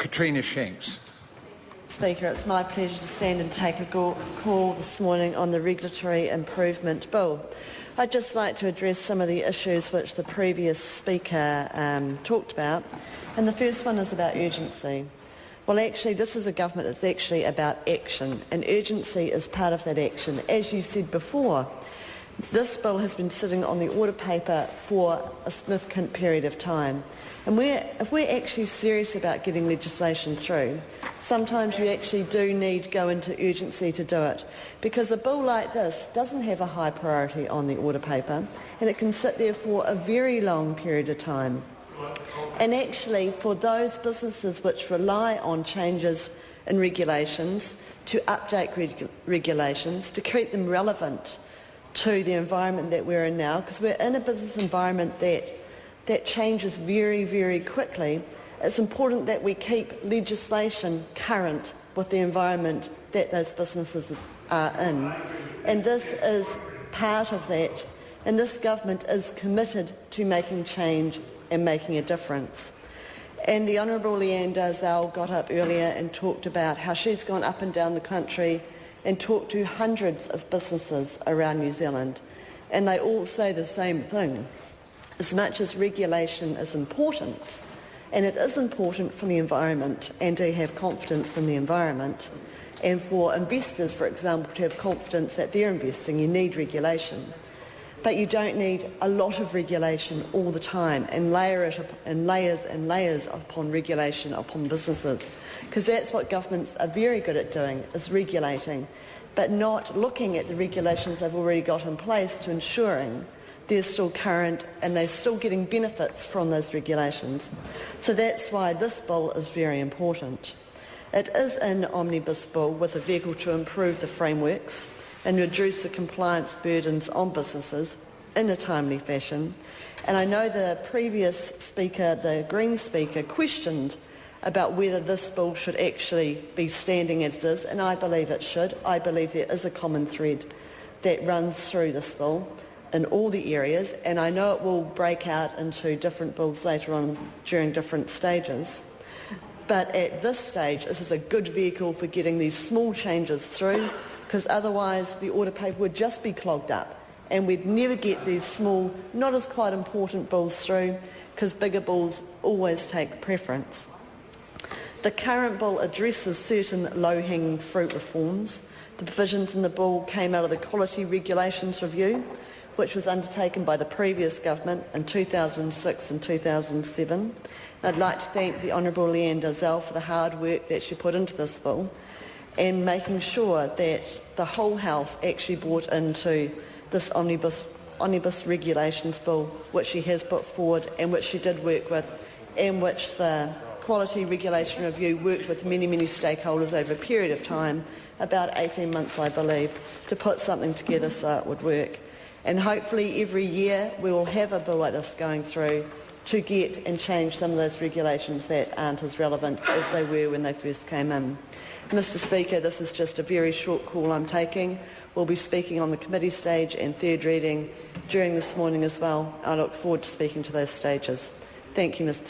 Katrina Shanks. Speaker, it's my pleasure to stand and take a call this morning on the Regulatory Improvement Bill. I'd just like to address some of the issues which the previous speaker talked about, and the first one is about urgency. Well, actually, this is a government that's actually about action, and urgency is part of that action. As you said before, this bill has been sitting on the order paper for a significant period of time. And if we're actually serious about getting legislation through, sometimes you actually do need to go into urgency to do it, because a bill like this doesn't have a high priority on the order paper, and it can sit there for a very long period of time. And actually, for those businesses which rely on changes in regulations, to update regulations, to keep them relevant to the environment that we're in now, because we're in a business environment that changes very, very quickly, it's important that we keep legislation current with the environment that those businesses are in. And this is part of that. And this government is committed to making change and making a difference. And the Honourable Leanne Dalzell got up earlier and talked about how she's gone up and down the country and talked to hundreds of businesses around New Zealand. And they all say the same thing. As much as regulation is important, and it is important for the environment and to have confidence in the environment, and for investors, for example, to have confidence that they're investing, you need regulation. But you don't need a lot of regulation all the time and layer it in layers and layers upon regulation upon businesses, because that's what governments are very good at doing, is regulating, but not looking at the regulations they've already got in place to ensuring they're still current and they're still getting benefits from those regulations. So that's why this bill is very important. It is an omnibus bill with a vehicle to improve the frameworks and reduce the compliance burdens on businesses in a timely fashion. And I know the previous speaker, the Green speaker, questioned about whether this bill should actually be standing as it is, and I believe it should. I believe there is a common thread that runs through this bill in all the areas, and I know it will break out into different bills later on during different stages. But at this stage, this is a good vehicle for getting these small changes through, because otherwise the order paper would just be clogged up and we'd never get these small, not as quite important bills through, because bigger bills always take preference. The current bill addresses certain low-hanging fruit reforms. The provisions in the bill came out of the Quality Regulations Review, which was undertaken by the previous government in 2006 and 2007. I'd like to thank the Honourable Leanne Dalzell for the hard work that she put into this bill and making sure that the whole House actually bought into this omnibus regulations bill, which she has put forward and which she did work with, and which the Quality Regulation Review worked with many, many stakeholders over a period of time, about 18 months I believe, to put something together so it would work. And hopefully every year we will have a bill like this going through to get and change some of those regulations that aren't as relevant as they were when they first came in. Mr Speaker, this is just a very short call I'm taking. We'll be speaking on the committee stage and third reading during this morning as well. I look forward to speaking to those stages. Thank you, Mr